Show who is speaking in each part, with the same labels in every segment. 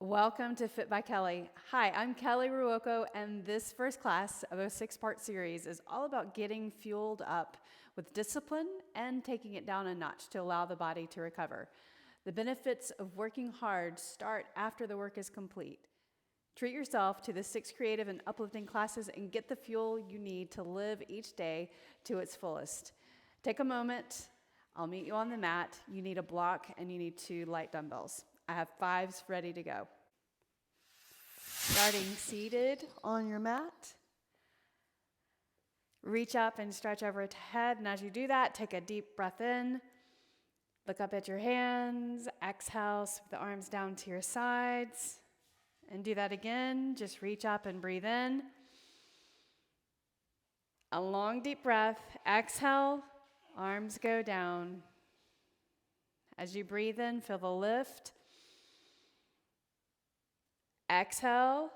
Speaker 1: Welcome to Fit by Kellie. Hi, I'm Kellie Ruoko, and this first class of a 6-part series is all about getting fueled up with discipline and taking it down a notch to allow the body to recover. The benefits of working hard start after the work is complete. Treat yourself to the 6 creative and uplifting classes and get the fuel you need to live each day to its fullest. Take a moment. I'll meet you on the mat. You need a block and you need 2 light dumbbells. I have 5s ready to go. Starting seated on your mat. Reach up and stretch overhead, and as you do that, take a deep breath in. Look up at your hands. Exhale, sweep the arms down to your sides. And do that again. Just reach up and breathe in. A long, deep breath. Exhale, arms go down. As you breathe in, feel the lift. Exhale,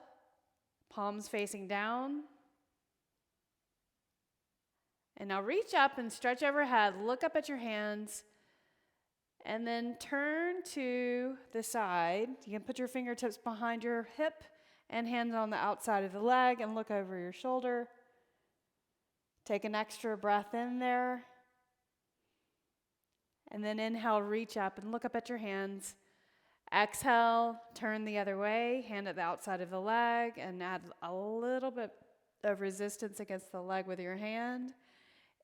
Speaker 1: palms facing down. And now reach up and stretch overhead. Look up at your hands. And then turn to the side. You can put your fingertips behind your hip and hands on the outside of the leg and look over your shoulder. Take an extra breath in there. And then inhale, reach up and look up at your hands. Exhale, turn the other way, hand at the outside of the leg, and add a little bit of resistance against the leg with your hand.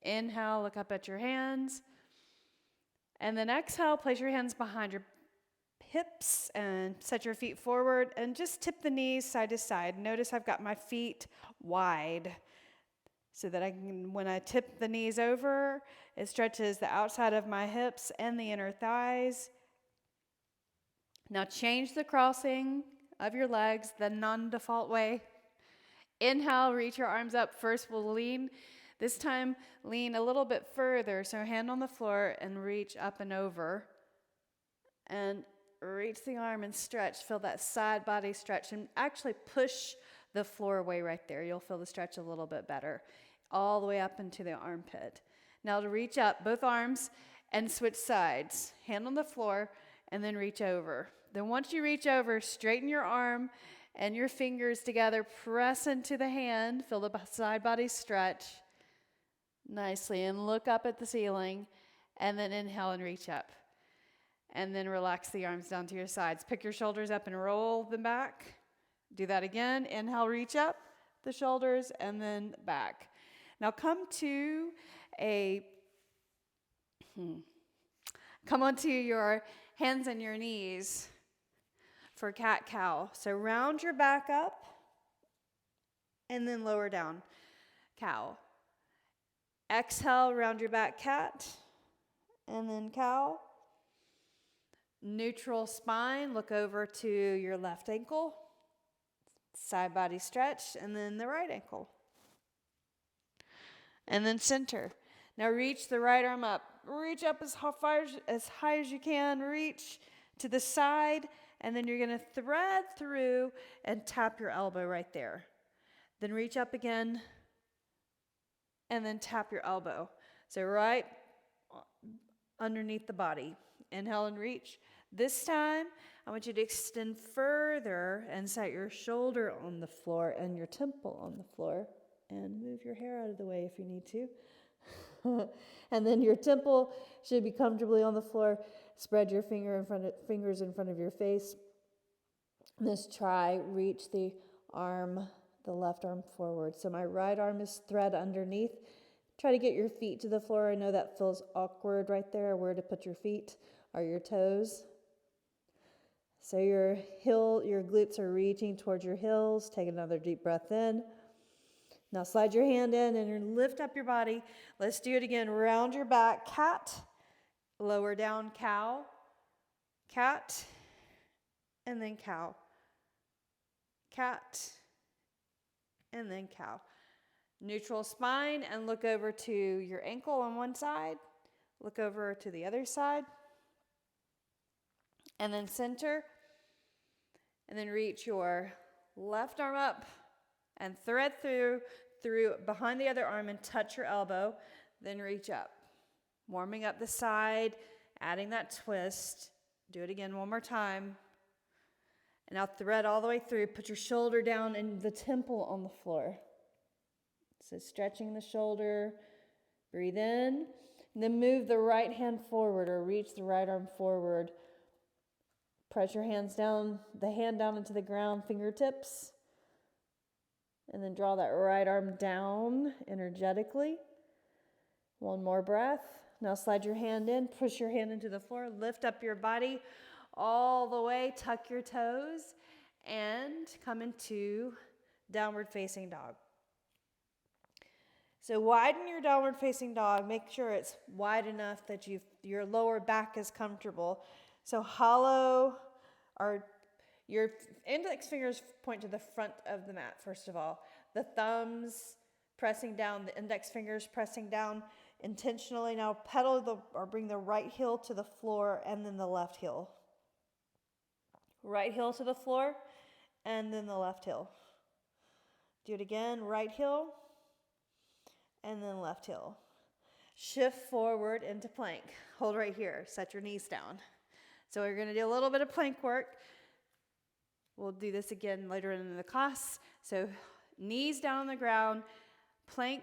Speaker 1: Inhale, look up at your hands. And then exhale, place your hands behind your hips and set your feet forward and just tip the knees side to side. Notice I've got my feet wide so that I can, when I tip the knees over, it stretches the outside of my hips and the inner thighs. Now change the crossing of your legs the non-default way. Inhale, reach your arms up. First we'll lean. This time lean a little bit further. So hand on the floor and reach up and over. And reach the arm and stretch. Feel that side body stretch and actually push the floor away right there. You'll feel the stretch a little bit better. All the way up into the armpit. Now to reach up, both arms and switch sides. Hand on the floor and then reach over. Then once you reach over, straighten your arm and your fingers together. Press into the hand. Feel the side body stretch nicely. And look up at the ceiling. And then inhale and reach up. And then relax the arms down to your sides. Pick your shoulders up and roll them back. Do that again. Inhale, reach up the shoulders and then back. Now come onto your hands and your knees for cat-cow. So round your back up and then lower down, cow. Exhale, round your back, cat, and then cow. Neutral spine, look over to your left ankle. Side body stretch, and then the right ankle. And then center. Now reach the right arm up. Reach up as high as you can. Reach to the side, and then you're going to thread through and tap your elbow right there. Then reach up again, and then tap your elbow. So right underneath the body. Inhale and reach. This time, I want you to extend further and set your shoulder on the floor and your temple on the floor. And move your hair out of the way if you need to. And then your temple should be comfortably on the floor. Spread your fingers in front of your face. Just try, reach the left arm forward. So my right arm is thread underneath. Try to get your feet to the floor. I know that feels awkward right there, where to put your feet or your toes. So your glutes are reaching towards your heels. Take another deep breath in. Now slide your hand in and lift up your body. Let's do it again. Round your back, cat. Lower down, cow. Cat. And then cow. Cat. And then cow. Neutral spine and look over to your ankle on one side. Look over to the other side. And then center. And then reach your left arm up and thread through behind the other arm and touch your elbow. Then reach up. Warming up the side, adding that twist. Do it again one more time. And now thread all the way through. Put your shoulder down and the temple on the floor. So stretching the shoulder. Breathe in. And then move the right hand forward or reach the right arm forward. Press your hands down, the hand down into the ground, fingertips. And then draw that right arm down energetically. One more breath. Now slide your hand in, push your hand into the floor, lift up your body all the way, tuck your toes, and come into downward facing dog. So widen your downward facing dog. Make sure it's wide enough that your lower back is comfortable. So hollow, or your index fingers point to the front of the mat, first of all. The thumbs pressing down, the index fingers pressing down intentionally. Now bring the right heel to the floor and then the left heel. Right heel to the floor and then the left heel. Do it again, right heel and then left heel. Shift forward into plank. Hold right here, set your knees down. So we're gonna do a little bit of plank work. We'll do this again later in the class. So knees down on the ground, plank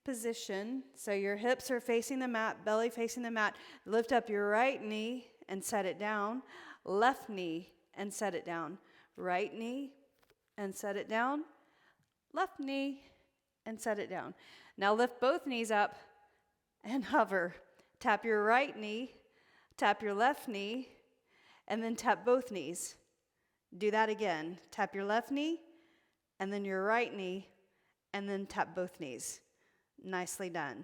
Speaker 1: position. So your hips are facing the mat, belly facing the mat. Lift up your right knee and set it down. Left knee and set it down. Right knee and set it down. Left knee and set it down. Now lift both knees up and hover. Tap your right knee, tap your left knee, and then tap both knees. Do that again. Tap your left knee, and then your right knee, and then tap both knees. Nicely done.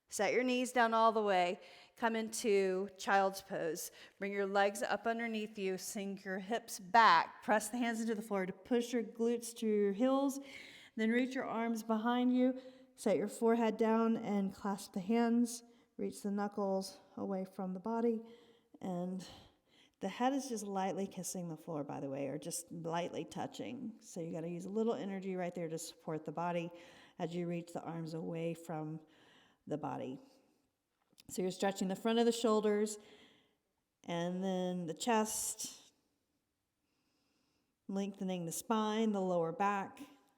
Speaker 1: Set your knees down all the way. Come into child's pose. Bring your legs up underneath you. Sink your hips back. Press the hands into the floor to push your glutes to your heels. Then reach your arms behind you. Set your forehead down and clasp the hands. Reach the knuckles away from the body. And the head is just lightly kissing the floor, by the way, or just lightly touching. So you got to use a little energy right there to support the body as you reach the arms away from the body. So you're stretching the front of the shoulders and then the chest, lengthening the spine, the lower back.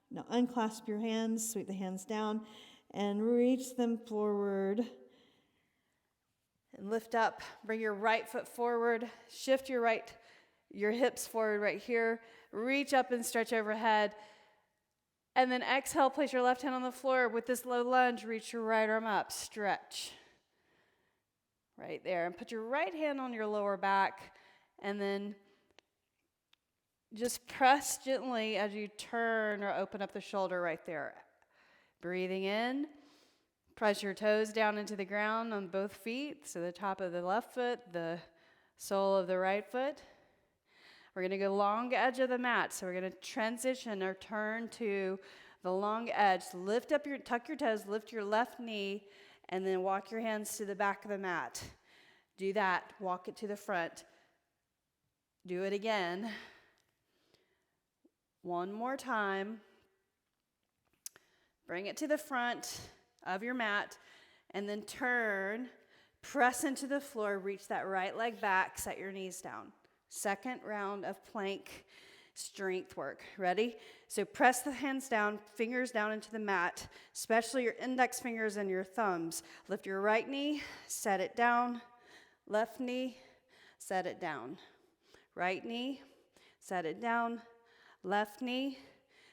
Speaker 1: Now unclasp your hands, sweep the hands down, and reach them forward. And lift up, bring your right foot forward, shift your hips forward right here, reach up and stretch overhead, and then exhale, place your left hand on the floor. With this low lunge, reach your right arm up, stretch. Right there, and put your right hand on your lower back, and then just press gently as you turn or open up the shoulder right there. Breathing in. Press your toes down into the ground on both feet. So the top of the left foot, the sole of the right foot. We're going to go long edge of the mat. So we're going to transition or turn to the long edge. Tuck your toes, lift your left knee, and then walk your hands to the back of the mat. Do that. Walk it to the front. Do it again. One more time. Bring it to the front of your mat, and then turn, press into the floor, reach that right leg back, set your knees down. Second round of plank strength work. Ready? So press the hands down, fingers down into the mat, especially your index fingers and your thumbs. Lift your right knee, set it down. Left knee, set it down. Right knee, set it down. Left knee,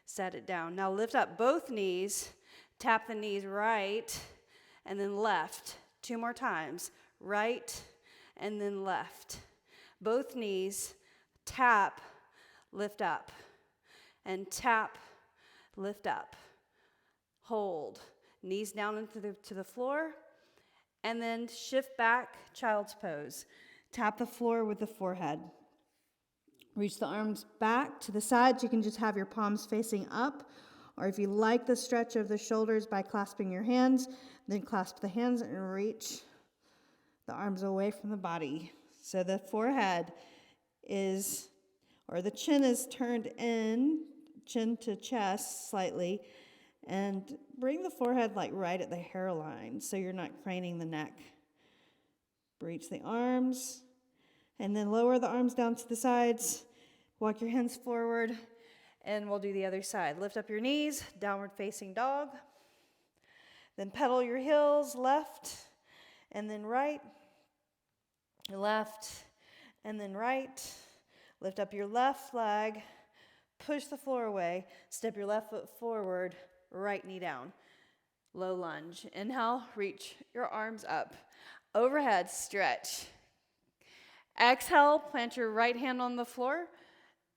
Speaker 1: set it down. Now lift up both knees. Tap the knees right and then left. 2 more times. Right and then left. Both knees, tap, lift up. And tap, lift up. Hold. Knees down into the floor. And then shift back, child's pose. Tap the floor with the forehead. Reach the arms back to the sides. You can just have your palms facing up. Or if you like the stretch of the shoulders by clasping your hands, then clasp the hands and reach the arms away from the body. So the forehead the chin is turned in, chin to chest slightly, and bring the forehead like right at the hairline so you're not craning the neck. Reach the arms, and then lower the arms down to the sides. Walk your hands forward, and we'll do the other side. Lift up your knees, downward facing dog. Then pedal your heels, left, and then right, left, and then right. Lift up your left leg, push the floor away, step your left foot forward, right knee down. Low lunge. Inhale, reach your arms up. Overhead, stretch. Exhale, plant your right hand on the floor,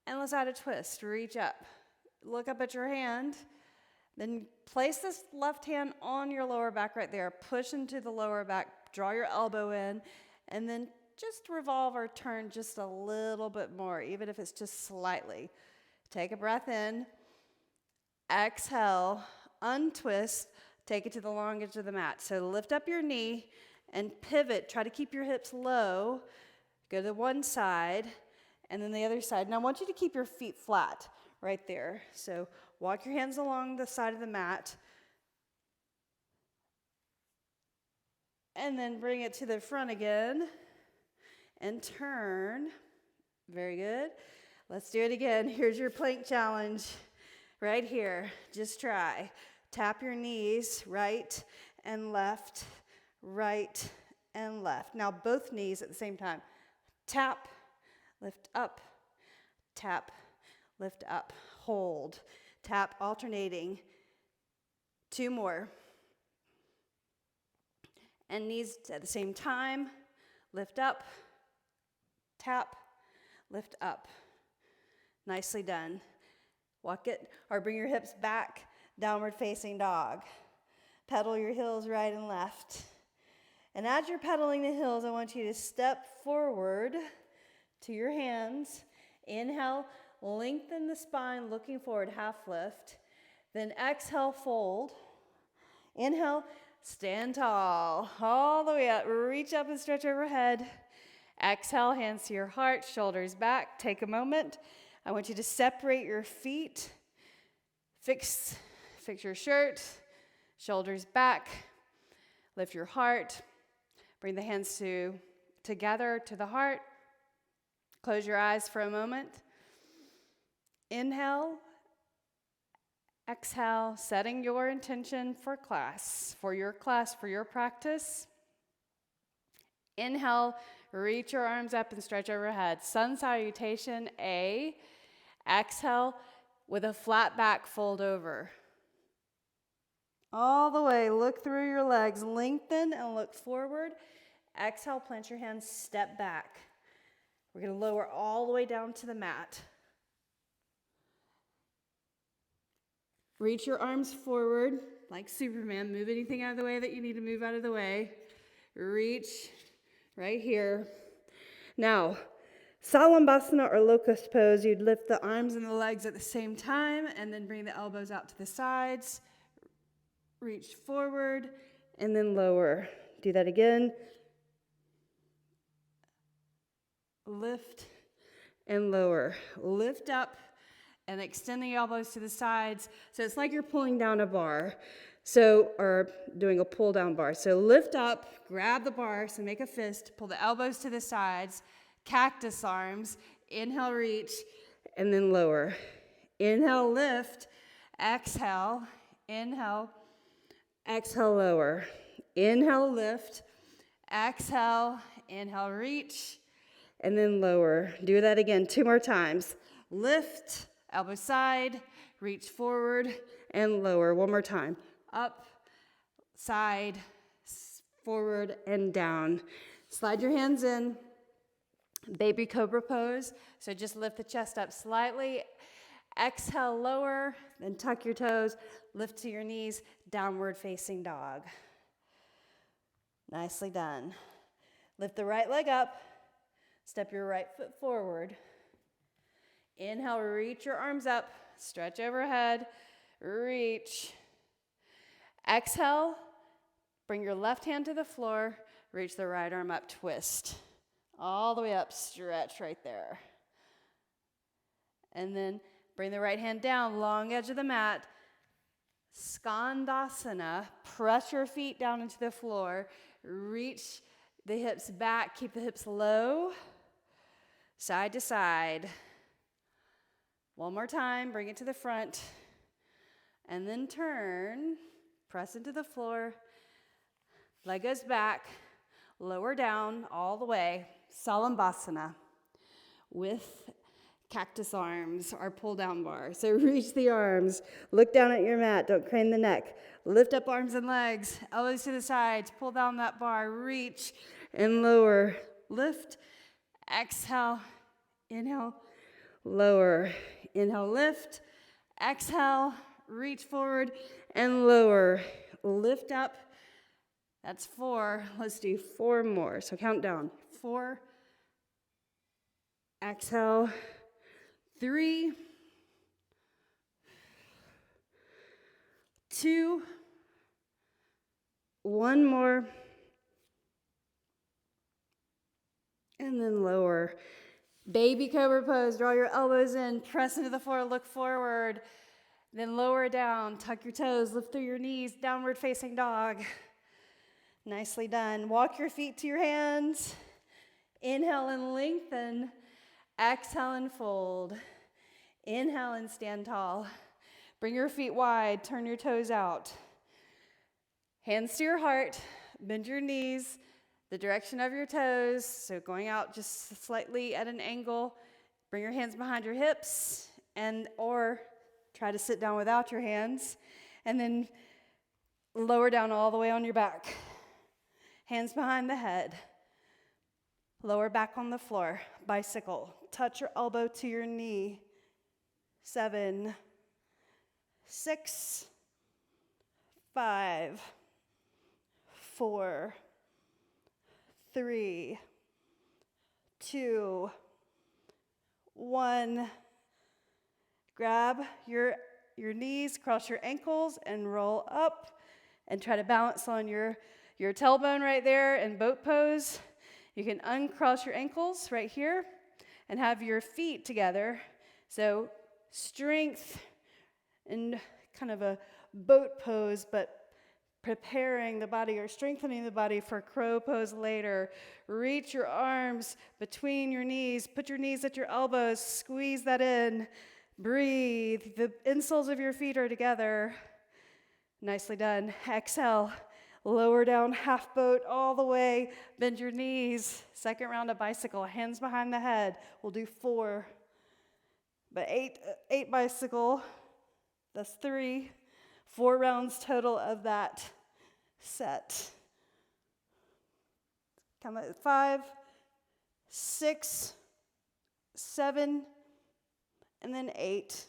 Speaker 1: and let's add a twist. Reach up. Look up at your hand. Then place this left hand on your lower back right there. Push into the lower back. Draw your elbow in. And then just revolve or turn just a little bit more, even if it's just slightly. Take a breath in. Exhale. Untwist. Take it to the long edge of the mat. So lift up your knee and pivot. Try to keep your hips low. Go to one side and then the other side. And I want you to keep your feet flat right there. So walk your hands along the side of the mat. And then bring it to the front again. And turn. Very good. Let's do it again. Here's your plank challenge right here. Just try. Tap your knees, right and left, right and left. Now both knees at the same time. Tap, lift up, tap, lift up, hold, tap, alternating. 2 more. And knees at the same time. Lift up, tap, lift up. Nicely done. Walk it, or bring your hips back, downward facing dog. Pedal your heels right and left. And as you're pedaling the heels, I want you to step forward to your hands. Inhale, lengthen the spine, looking forward, half lift. Then exhale, fold. Inhale, stand tall, all the way up. Reach up and stretch overhead. Exhale, hands to your heart, shoulders back. Take a moment. I want you to separate your feet. Fix your shirt, shoulders back. Lift your heart. Bring the hands together to the heart. Close your eyes for a moment. Inhale. Exhale, setting your intention for your practice. Inhale, reach your arms up and stretch overhead. Sun salutation, A. Exhale, with a flat back, fold over. All the way, look through your legs, lengthen and look forward. Exhale, plant your hands, step back. We're going to lower all the way down to the mat. Reach your arms forward like Superman. Move anything out of the way that you need to move out of the way. Reach right here. Now, Salambhasana or locust pose, you'd lift the arms and the legs at the same time and then bring the elbows out to the sides. Reach forward and then lower. Do that again. Lift and lower. Lift up and extend the elbows to the sides. So it's like you're pulling down a bar. Or doing a pull down bar. So lift up, grab the bar, so make a fist, pull the elbows to the sides, cactus arms, inhale, reach, and then lower. Inhale, lift, exhale, inhale, exhale, lower. Inhale, lift, exhale, inhale, reach, and then lower. Do that again 2 more times. Lift, elbow side, reach forward, and lower. 1 more time. Up, side, forward, and down. Slide your hands in. Baby cobra pose. So just lift the chest up slightly. Exhale, lower, then tuck your toes. Lift to your knees, downward facing dog. Nicely done. Lift the right leg up. Step your right foot forward. Inhale, reach your arms up. Stretch overhead. Reach. Exhale, bring your left hand to the floor. Reach the right arm up, twist. All the way up, stretch right there. And then bring the right hand down, long edge of the mat. Skandasana, press your feet down into the floor. Reach the hips back, keep the hips low. Side to side. One more time, bring it to the front. And then turn, press into the floor. Leg goes back, lower down all the way. Salambhasana with cactus arms, our pull down bar. So reach the arms, look down at your mat, don't crane the neck. Lift up arms and legs, elbows to the sides, pull down that bar, reach and lower. Lift, exhale, inhale, lower. Inhale, lift, exhale, reach forward and lower. Lift up. That's 4. Let's do 4 more. So count down. 4. Exhale. 3. 2. 1 more. And then lower. Baby cobra pose. Draw your elbows in. Press into the floor. Look forward. Then lower down. Tuck your toes. Lift through your knees. Downward facing dog. Nicely done. Walk your feet to your hands. Inhale and lengthen. Exhale and fold. Inhale and stand tall. Bring your feet wide. Turn your toes out. Hands to your heart. Bend your knees the direction of your toes. So going out just slightly at an angle. Bring your hands behind your hips or try to sit down without your hands. And then lower down all the way on your back. Hands behind the head. Lower back on the floor. Bicycle. Touch your elbow to your knee. 7, 6, 5, 4, 3, 2, 1. Grab your knees, cross your ankles, and roll up. And try to balance on your tailbone right there in boat pose. You can uncross your ankles right here and have your feet together. So strength in kind of a boat pose, but preparing the body or strengthening the body for crow pose later. Reach your arms between your knees. Put your knees at your elbows. Squeeze that in. Breathe. The insoles of your feet are together. Nicely done. Exhale. Lower down, half boat all the way. Bend your knees. Second round of bicycle. Hands behind the head. We'll do 4. But 8 bicycle. That's 3. 4 rounds total of that set. Come at 5, 6, 7, and then 8.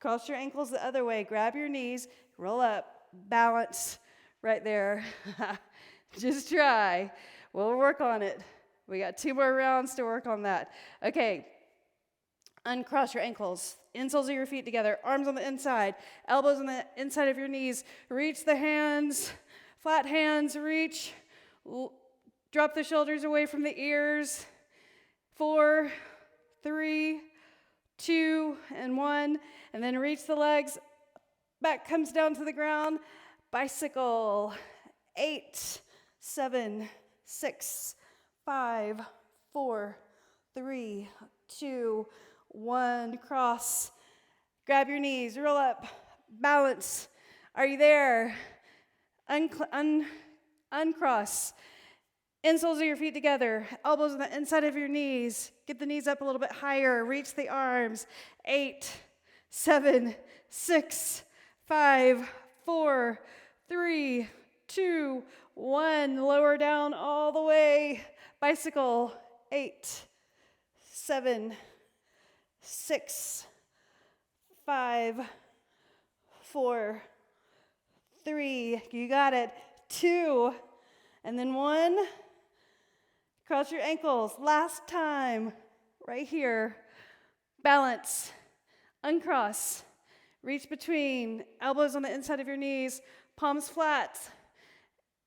Speaker 1: Cross your ankles the other way. Grab your knees. Roll up. Balance. Right there. Just try. We'll work on it. We got 2 more rounds to work on that. Okay. Uncross your ankles. Insoles of your feet together. Arms on the inside. Elbows on the inside of your knees. Reach the hands. Flat hands. Reach. Drop the shoulders away from the ears. 4, 3, 2, and 1. And then reach the legs. Back comes down to the ground. Bicycle. 8, 7, 6, 5, 4, 3, 2, 1. Cross. Grab your knees. Roll up. Balance. Are you there? Uncross. Insoles of your feet together. Elbows on the inside of your knees. Get the knees up a little bit higher. Reach the arms. 8, 7, 6, 5, 4, 3, 2, 1. Lower down all the way. Bicycle. 8, 7, 6, 5, 4, 3. You got it. 2, and then 1. Cross your ankles. Last time. Right here. Balance. Uncross. Reach between. Elbows on the inside of your knees. Palms flat.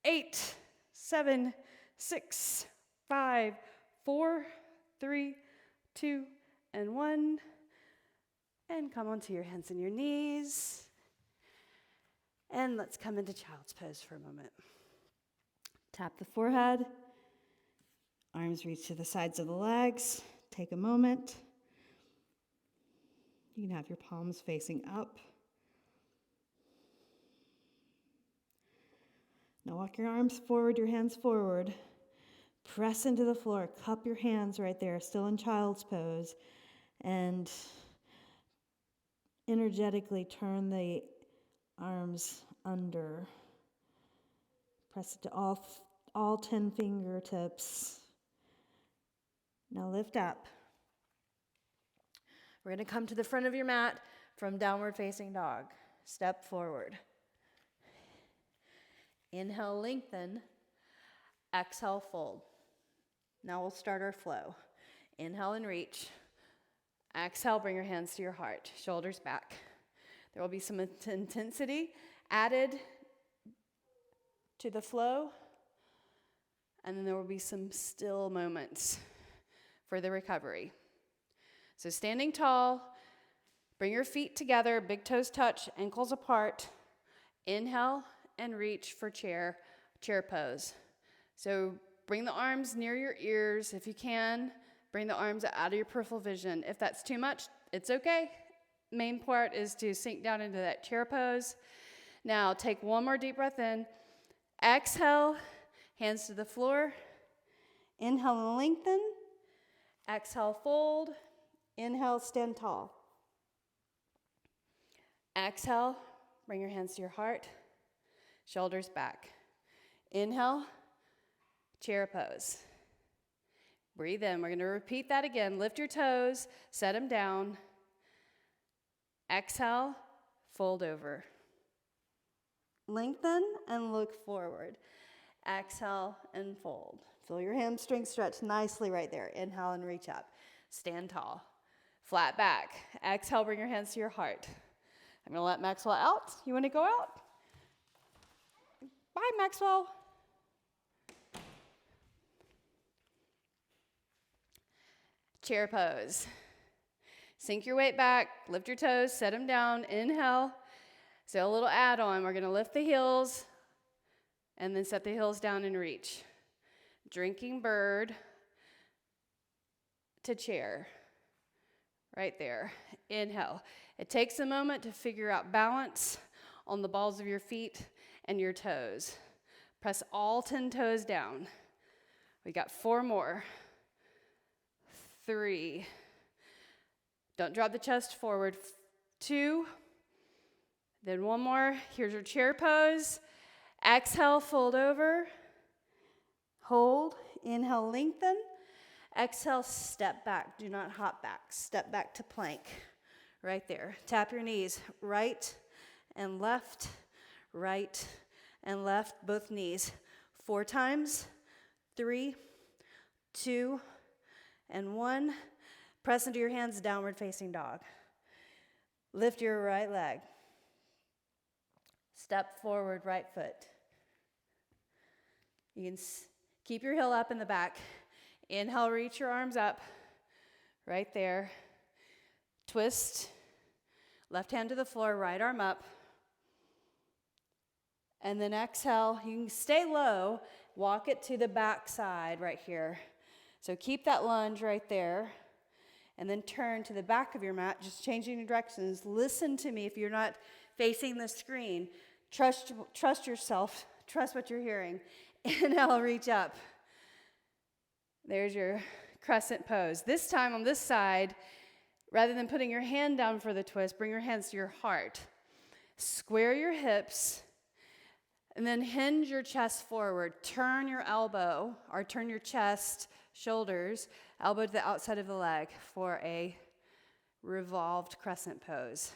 Speaker 1: 8, 7, 6, 5, 4, 3, 2, and 1. And come onto your hands and your knees. And let's come into child's pose for a moment. Tap the forehead. Arms reach to the sides of the legs. Take a moment.
Speaker 2: You can have your palms facing up. Now walk your arms forward, your hands forward. Press into the floor. Cup your hands right there, still in child's pose. And energetically turn the arms under. Press it to all 10 fingertips. Now lift up. We're going to come to the front of your mat from downward facing dog. Step forward. Inhale, lengthen. Exhale, fold. Now we'll start our flow. Inhale and reach. Exhale, bring your hands to your heart. Shoulders back. There will be some intensity added to the flow. And then there will be some still moments for the recovery. So standing tall, bring your feet together, big toes touch, ankles apart. Inhale and reach for chair pose. So bring the arms near your ears if you can. Bring the arms out of your peripheral vision. If that's too much, it's okay. Main part is to sink down into that chair pose. Now take one more deep breath in. Exhale, hands to the floor. Inhale and lengthen. Exhale, fold. Inhale, stand tall. Exhale, bring your hands to your heart. Shoulders back. Inhale, chair pose. Breathe in. We're going to repeat that again. Lift your toes, set them down. Exhale, fold over. Lengthen and look forward. Exhale and fold. Feel your hamstrings stretch nicely right there. Inhale and reach up. Stand tall. Flat back. Exhale, bring your hands to your heart. I'm going to let Maxwell out. You want to go out? Bye, Maxwell. Chair pose. Sink your weight back, lift your toes, set them down, inhale. So a little add-on. We're going to lift the heels and then set the heels down and reach. Drinking bird to chair. Right there. Inhale. It takes a moment to figure out balance on the balls of your feet and your toes. Press all 10 toes down. We got 4 more. 3. Don't drop the chest forward. 2. Then 1 more. Here's your chair pose. Exhale, fold over. Hold. Inhale, lengthen. Exhale, step back. Do not hop back. Step back to plank. Right there. Tap your knees. Right and left. Right and left. Both knees. 4 times. 3, 2, and 1. Press into your hands, downward facing dog. Lift your right leg. Step forward, right foot. You can keep your heel up in the back. Inhale, reach your arms up. Right there. Twist. Left hand to the floor, right arm up. And then exhale. You can stay low. Walk it to the back side right here. So keep that lunge right there. And then turn to the back of your mat, just changing your directions. Listen to me if you're not facing the screen. Trust yourself. Trust what you're hearing. Inhale, reach up. There's your crescent pose. This time on this side, rather than putting your hand down for the twist, bring your hands to your heart. Square your hips, and then hinge your chest forward. Turn your elbow, or turn your chest, shoulders, elbow to the outside of the leg for a revolved crescent pose.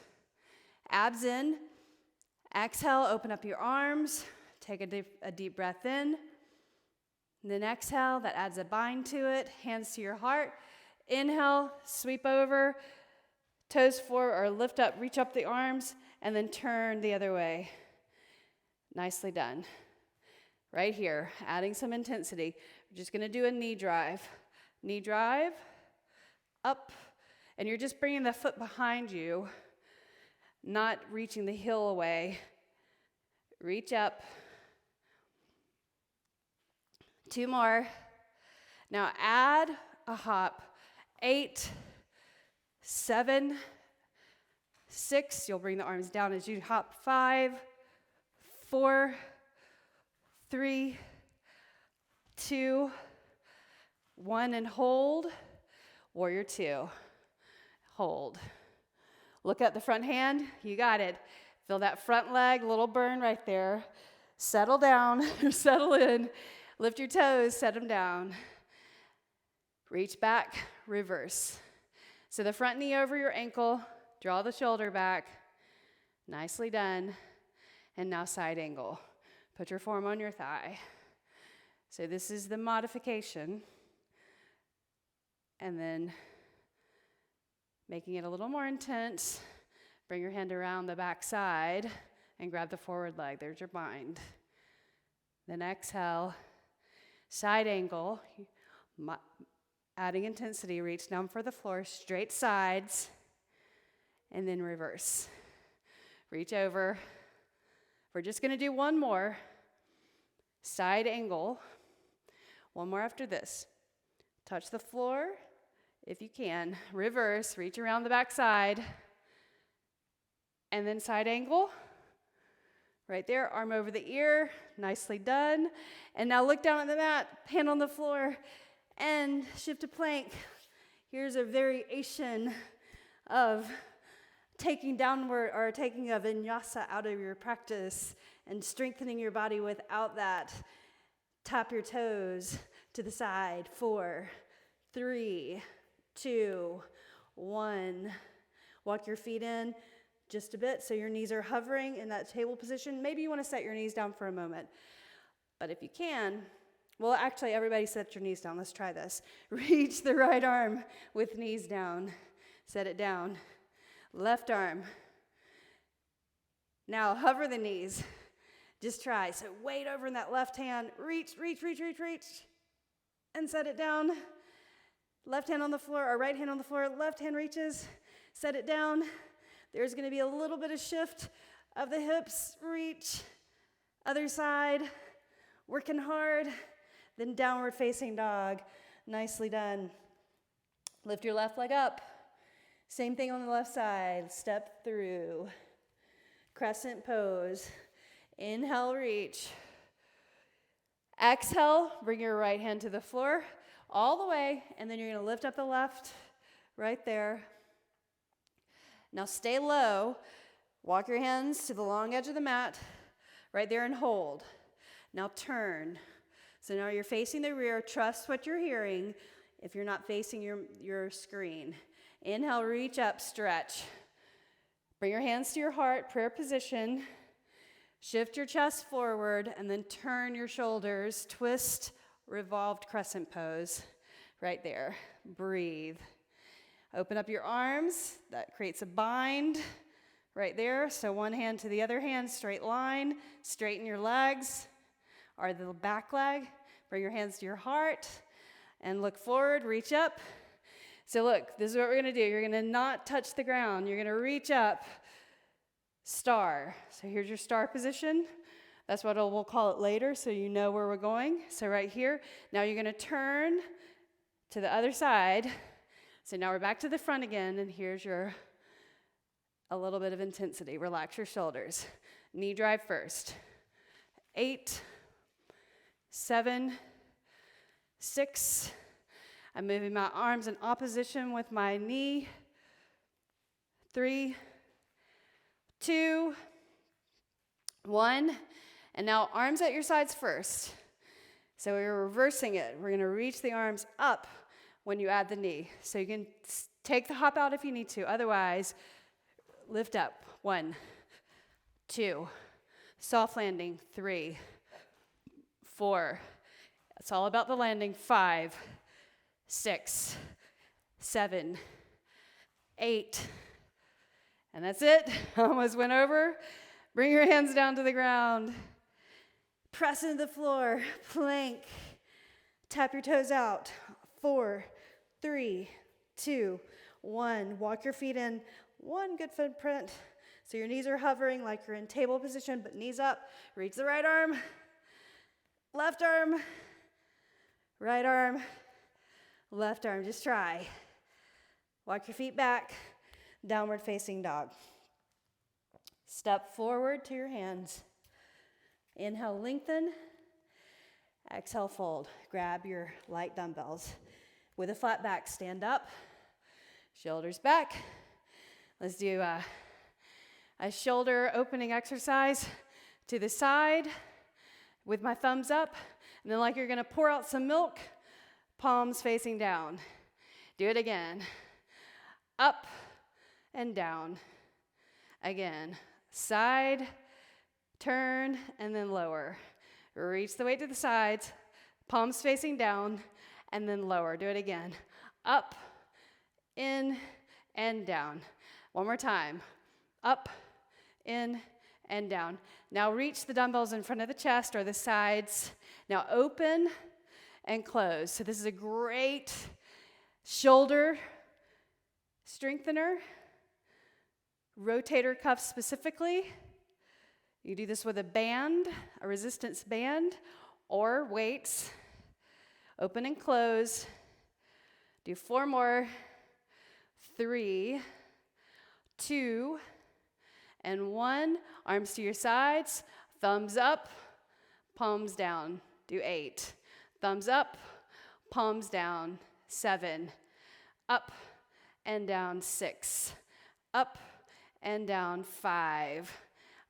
Speaker 2: Abs in. Exhale, open up your arms. Take a deep breath in. And then exhale, that adds a bind to it. Hands to your heart. Inhale, sweep over, toes forward, or lift up, reach up the arms, and then turn the other way. Nicely done. Right here, adding some intensity. We're just going to do a knee drive. Knee drive, up, and you're just bringing the foot behind you, not reaching the heel away. Reach up. 2 more. Now add a hop. 8, 7,
Speaker 1: 6, you'll bring the arms down as you hop. 5, 4, 3, 2, 1, and hold. Warrior 2. Hold. Look at the front hand. You got it. Feel that front leg, little burn right there. Settle down, settle in. Lift your toes, set them down. Reach back, reverse. So the front knee over your ankle, draw the shoulder back. Nicely done. And now side angle. Put your forearm on your thigh. So this is the modification. And then making it a little more intense, bring your hand around the back side and grab the forward leg. There's your bind. Then exhale, side angle, adding intensity, reach down for the floor, straight sides, and then reverse. Reach over. We're just going to do one more. Side angle. One more after this. Touch the floor if you can. Reverse, reach around the back side. And then side angle. Right there, arm over the ear. Nicely done. And now look down at the mat, hand on the floor, and shift to plank. Here's a variation of taking downward or taking a vinyasa out of your practice and strengthening your body without that. Tap your toes to the side. 4, 3, 2, 1. Walk your feet in just a bit so your knees are hovering in that table position. Maybe you want to set your knees down for a moment. But if you can, well, actually, everybody set your knees down. Let's try this. Reach the right arm with knees down. Set it down. Left arm. Now hover the knees. Just try. So weight over in that left hand. Reach, reach, reach, reach, reach. And set it down. Left hand on the floor, or right hand on the floor. Left hand reaches. Set it down. There's going to be a little bit of shift of the hips. Reach. Other side. Working hard. Then downward facing dog. Nicely done. Lift your left leg up. Same thing on the left side. Step through. Crescent pose. Inhale, reach. Exhale, bring your right hand to the floor all the way, and then you're going to lift up the left right there. Now stay low. Walk your hands to the long edge of the mat right there and hold. Now turn. So now you're facing the rear. Trust what you're hearing if you're not facing your screen. Inhale, reach up, stretch. Bring your hands to your heart, prayer position. Shift your chest forward and then turn your shoulders. Twist, revolved crescent pose right there. Breathe. Open up your arms. That creates a bind right there. So one hand to the other hand, straight line. Straighten your legs or the back leg. Bring your hands to your heart and look forward, reach up. So look, this is what we're going to do. You're going to not touch the ground. You're going to reach up, star. So here's your star position. That's what we'll call it later so you know where we're going. So right here. Now you're going to turn to the other side. So now we're back to the front again, and here's a little bit of intensity. Relax your shoulders. Knee drive first. 8, 7, 6. I'm moving my arms in opposition with my knee. 3, 2, 1. And now arms at your sides first. So we're reversing it. We're going to reach the arms up when you add the knee. So you can take the hop out if you need to. Otherwise, lift up. 1, 2. Soft landing. 3, 4. It's all about the landing. 5, 6, 7, 8. And that's it. Almost went over. Bring your hands down to the ground. Press into the floor. Plank. Tap your toes out. 4, 3, 2, 1. Walk your feet in. One good footprint. So your knees are hovering like you're in table position, but knees up. Reach the right arm. Left arm. Right arm. Left arm. Just try. Walk your feet back. Downward facing dog.
Speaker 2: Step forward to your hands. Inhale, lengthen. Exhale, fold. Grab your light dumbbells. With a flat back, stand up. Shoulders back. Let's do a shoulder opening exercise to the side with my thumbs up. And then like you're gonna pour out some milk, palms facing down. Do it again. Up and down. Again. Side, turn, and then lower. Reach the weight to the sides, palms facing down, and then lower. Do it again. Up, in, and down. One more time. Up, in, and down. Now reach the dumbbells in front of the chest or the sides. Now open and close. So this is a great shoulder strengthener. Rotator cuff specifically. You do this with a band, a resistance band, or weights. Open and close. Do 4 more. 3, 2, and 1. Arms to your sides. Thumbs up, palms down. Do 8. Thumbs up, palms down. 7. Up and down. 6. Up and down. 5.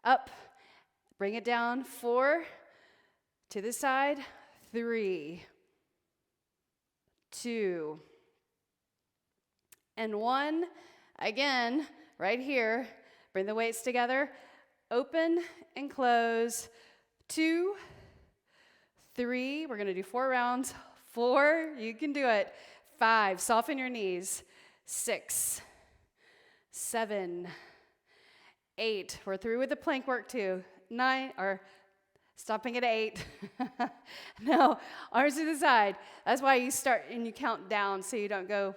Speaker 2: Up. Bring it down. 4. To the side. 3. 2. And 1. Again, right here. Bring the weights together. Open and close. 2. 3. We're going to do 4 rounds. 4. You can do it. 5. Soften your knees. 6. 7. 8. We're through with the plank work too. 9, or stopping at 8. No, arms to the side. That's why you start and you count down so you don't go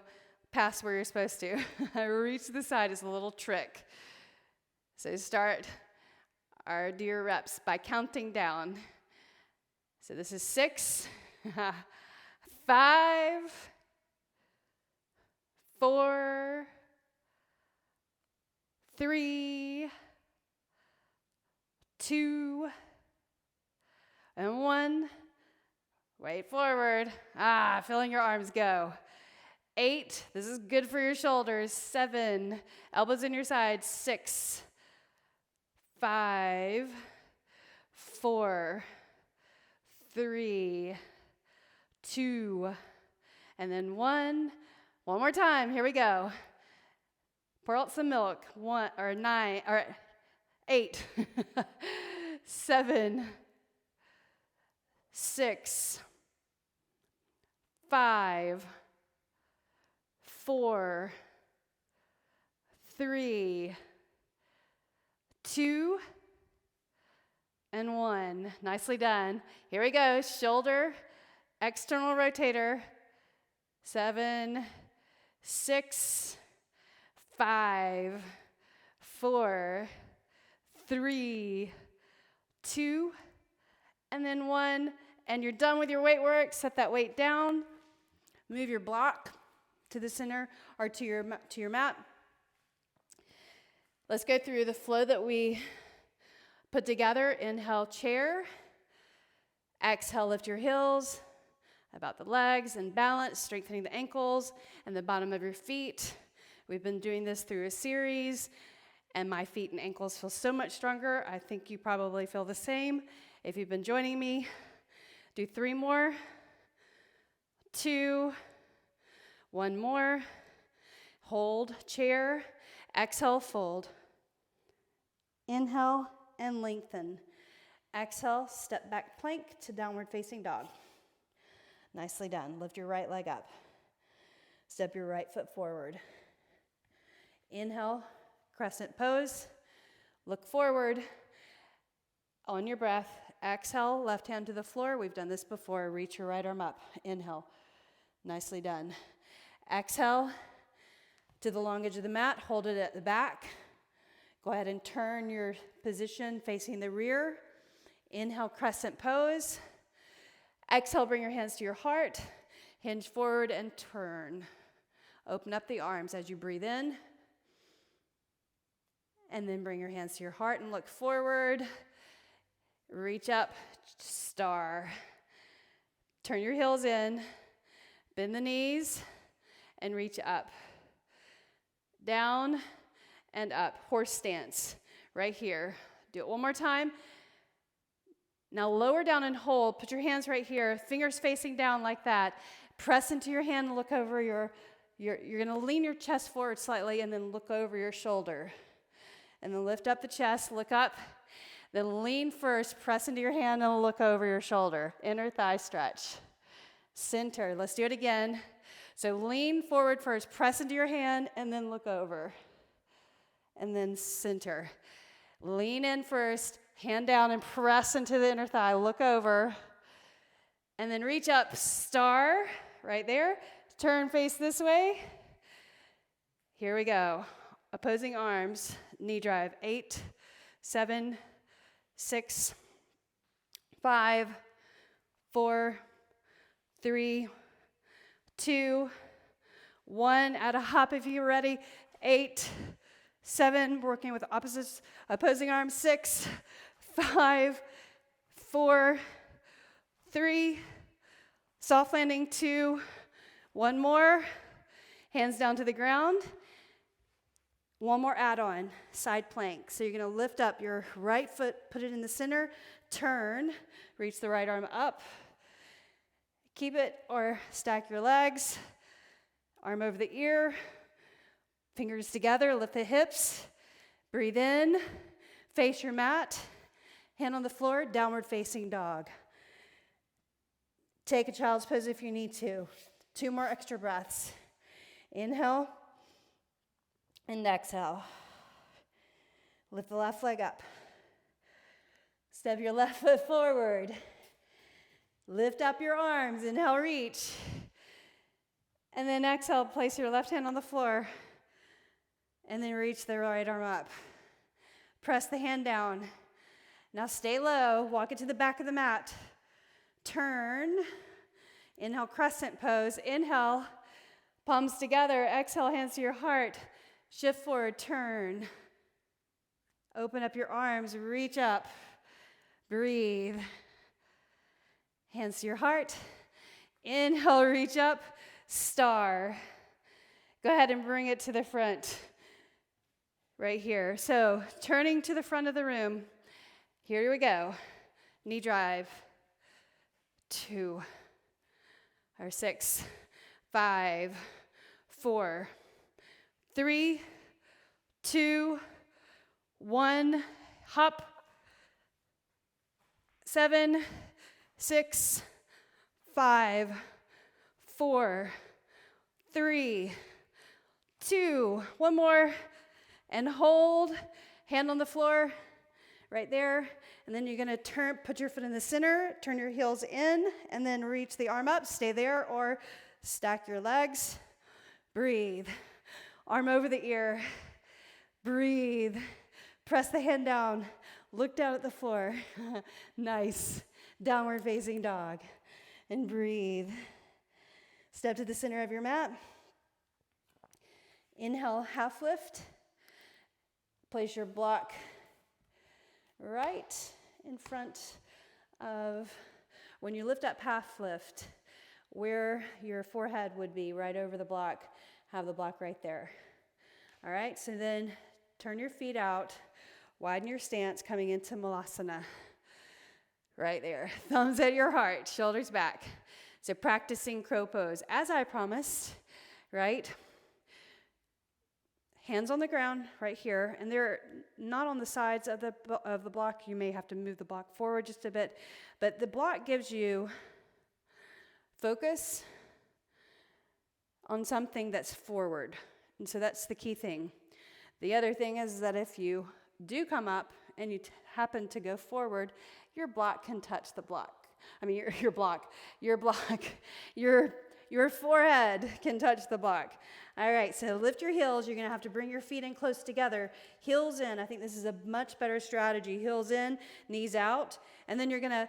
Speaker 2: past where you're supposed to. Reach to the side is a little trick. So start do your reps by counting down. So this is 6, 5, 4, 3, 2, and 1. Weight forward. Feeling your arms go. 8, this is good for your shoulders. 7, elbows in your sides. 6, 5, 4, 3, 2, and then 1. One more time. Here we go. Pour out some milk. 8, 7, 6, 5, 4, 3, 2, and 1. Nicely done. Here we go. Shoulder, external rotator. 7, 6, 5, 4, 3, 2, and then 1. And you're done with your weight work. Set that weight down. Move your block to the center or to your mat. Let's go through the flow that we put together. Inhale, chair. Exhale, lift your heels about the legs and balance, strengthening the ankles and the bottom of your feet. We've been doing this through a series, and my feet and ankles feel so much stronger. I think you probably feel the same if you've been joining me. Do 3 more. 2. 1 more. Hold, chair. Exhale, fold. Inhale and lengthen. Exhale, step back plank to downward facing dog. Nicely done. Lift your right leg up. Step your right foot forward. Inhale, crescent pose. Look forward on your breath. Exhale, left hand to the floor. We've done this before. Reach your right arm up. Inhale. Nicely done. Exhale to the long edge of the mat. Hold it at the back. Go ahead and turn your position facing the rear. Inhale, crescent pose. Exhale, bring your hands to your heart. Hinge forward and turn. Open up the arms as you breathe in And then bring your hands to your heart and look forward. Reach up, star. Turn your heels in, bend the knees, and reach up. Down and up, horse stance, right here. Do it one more time. Now lower down and hold. Put your hands right here, fingers facing down like that. Press into your hand and look over you're gonna lean your chest forward slightly and then look over your shoulder. And then lift up the chest, look up. Then lean first, press into your hand and look over your shoulder. Inner thigh stretch. Center, let's do it again. So lean forward first, press into your hand and then look over. And then center. Lean in first, hand down and press into the inner thigh, look over. And then reach up, star, right there. Turn face this way. Here we go. Opposing arms, knee drive. 8, 7, 6, 5, 4, 3, 2, 1. Add a hop if you're ready. 8, 7, working with opposites, opposing arms. 6, 5, 4, 3, soft landing. 2, 1 more. Hands down to the ground. One more add-on, side plank. So you're gonna lift up your right foot, put it in the center, turn, reach the right arm up. Keep it or stack your legs. Arm over the ear, fingers together, lift the hips. Breathe in, face your mat, hand on the floor, downward facing dog. Take a child's pose if you need to. 2 more extra breaths. Inhale and exhale. Lift the left leg up. Step your left foot forward. Lift up your arms. Inhale, reach. And then exhale, place your left hand on the floor. And then reach the right arm up. Press the hand down. Now stay low. Walk it to the back of the mat. Turn. Inhale, crescent pose. Inhale, palms together. Exhale, hands to your heart. Shift forward, turn. Open up your arms, reach up. Breathe. Hands to your heart. Inhale, reach up. Star. Go ahead and bring it to the front. Right here. So, turning to the front of the room. Here we go. Knee drive. 2 or 6, 5, 4, 3, 2, 1. Hop. 7, 6, 5, 4, 3, 2. One more. And hold. Hand on the floor. Right there. And then you're going to put your foot in the center, turn your heels in, and then reach the arm up. Stay there or stack your legs. Breathe. Arm over the ear. Breathe. Press the hand down. Look down at the floor. Nice. Downward facing dog. And breathe. Step to the center of your mat. Inhale, half lift. Place your block right in front of, when you lift up half lift, where your forehead would be, right over the block, have the block right there. All right, so then turn your feet out, widen your stance, coming into Malasana. Right there, thumbs at your heart, shoulders back. So practicing crow pose, as I promised, right? Hands on the ground right here, and they're not on the sides of the block. You may have to move the block forward just a bit, but the block gives you focus on something that's forward, and so that's the key thing. The other thing is that if you do come up and you happen to go forward, your block can touch the block. I mean, your forehead can touch the block. All right, so lift your heels. You're going to have to bring your feet in close together. Heels in. I think this is a much better strategy. Heels in, knees out. And then you're going to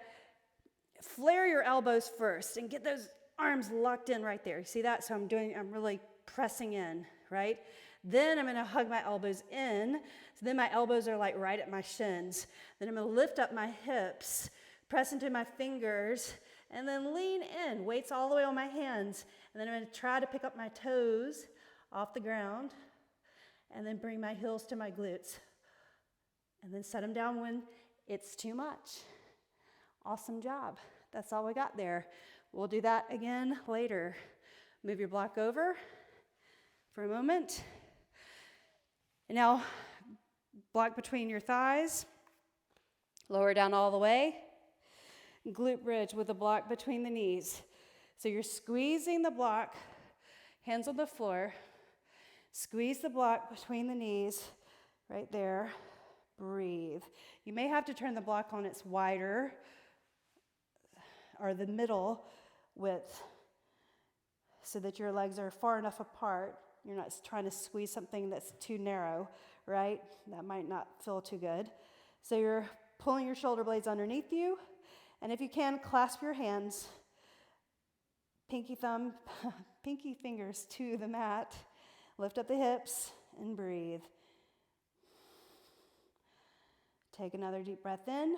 Speaker 2: flare your elbows first and get those arms locked in right there. You see that? So I'm really pressing in, right? Then I'm gonna hug my elbows in. So then my elbows are like right at my shins. Then I'm gonna lift up my hips, press into my fingers, and then lean in. Weights all the way on my hands. And then I'm gonna try to pick up my toes off the ground, and then bring my heels to my glutes. And then set them down when it's too much. Awesome job. That's all we got there. We'll do that again later. Move your block over for a moment. And now, block between your thighs. Lower down all the way. Glute bridge with the block between the knees. So you're squeezing the block, hands on the floor. Squeeze the block between the knees, right there. Breathe. You may have to turn the block on its wider, or the middle width, so that your legs are far enough apart. You're not trying to squeeze something that's too narrow, right? That might not feel too good. So you're pulling your shoulder blades underneath you, and if you can, clasp your hands, pinky fingers to the mat. Lift up the hips and breathe. Take another deep breath in,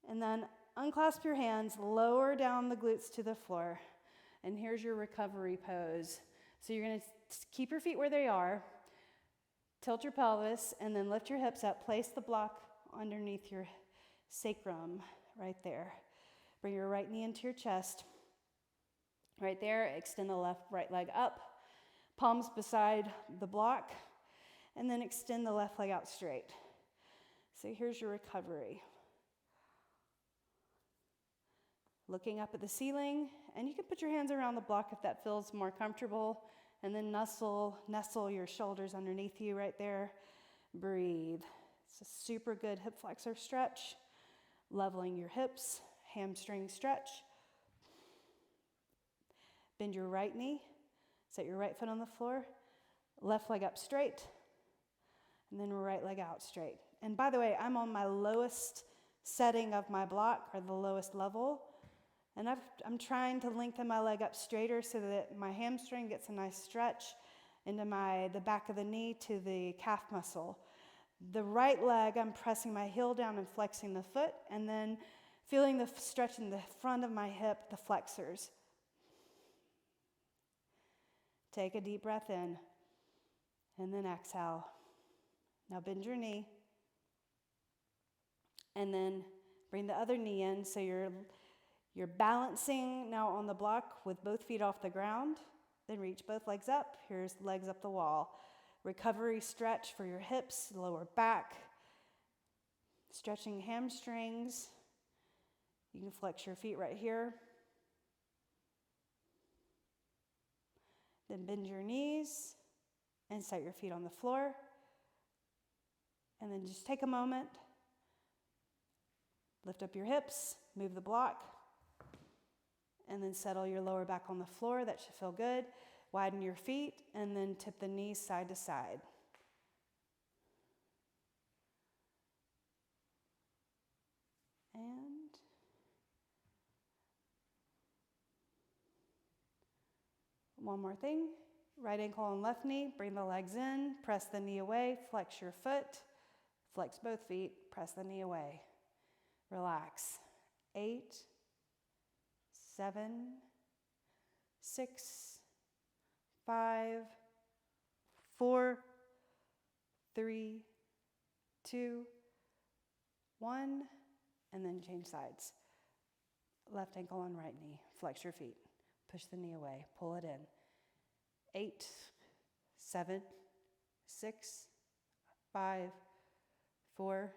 Speaker 2: and then unclasp your hands, lower down the glutes to the floor. And here's your recovery pose. So you're gonna keep your feet where they are, tilt your pelvis, and then lift your hips up. Place the block underneath your sacrum, right there. Bring your right knee into your chest. Right there, extend the right leg up, palms beside the block, and then extend the left leg out straight. So here's your recovery. Looking up at the ceiling, and you can put your hands around the block if that feels more comfortable, and then nestle your shoulders underneath you right there. Breathe. It's a super good hip flexor stretch. Leveling your hips, hamstring stretch. Bend your right knee, set your right foot on the floor, left leg up straight, and then right leg out straight. And by the way, I'm on my lowest setting of my block, or the lowest level. And I'm trying to lengthen my leg up straighter so that my hamstring gets a nice stretch into the back of the knee to the calf muscle. The right leg, I'm pressing my heel down and flexing the foot, and then feeling the stretch in the front of my hip, the flexors. Take a deep breath in, and then exhale. Now bend your knee, and then bring the other knee in so you're balancing now on the block with both feet off the ground. Then reach both legs up. Here's legs up the wall. Recovery stretch for your hips, lower back. Stretching hamstrings. You can flex your feet right here. Then bend your knees and set your feet on the floor. And then just take a moment. Lift up your hips, move the block. And then settle your lower back on the floor. That should feel good. Widen your feet, and then tip the knees side to side. And one more thing. Right ankle on left knee. Bring the legs in. Press the knee away. Flex your foot. Flex both feet. Press the knee away. Relax. 8, 7, 6, 5, 4, 3, 2, 1, and then change sides. Left ankle on right knee. Flex your feet. Push the knee away. Pull it in. 8, 7, 6, 5, 4,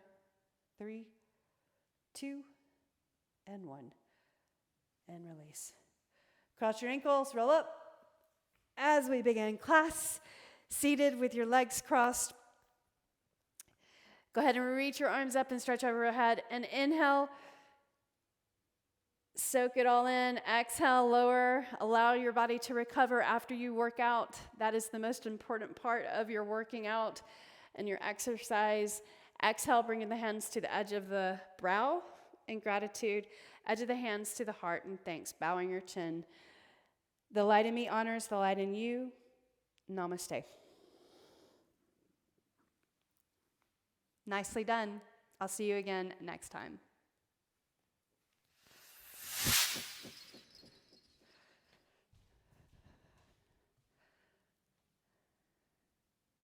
Speaker 2: 3, 2, and 1. And release. Cross your ankles, roll up. As we begin class, seated with your legs crossed, go ahead and reach your arms up and stretch overhead. And inhale, soak it all in. Exhale, lower. Allow your body to recover after you work out. That is the most important part of your working out and your exercise. Exhale, bringing the hands to the edge of the brow in gratitude. Edge of the hands to the heart in thanks, bowing your chin. The light in me honors the light in you. Namaste.
Speaker 1: Nicely done. I'll see you again next time.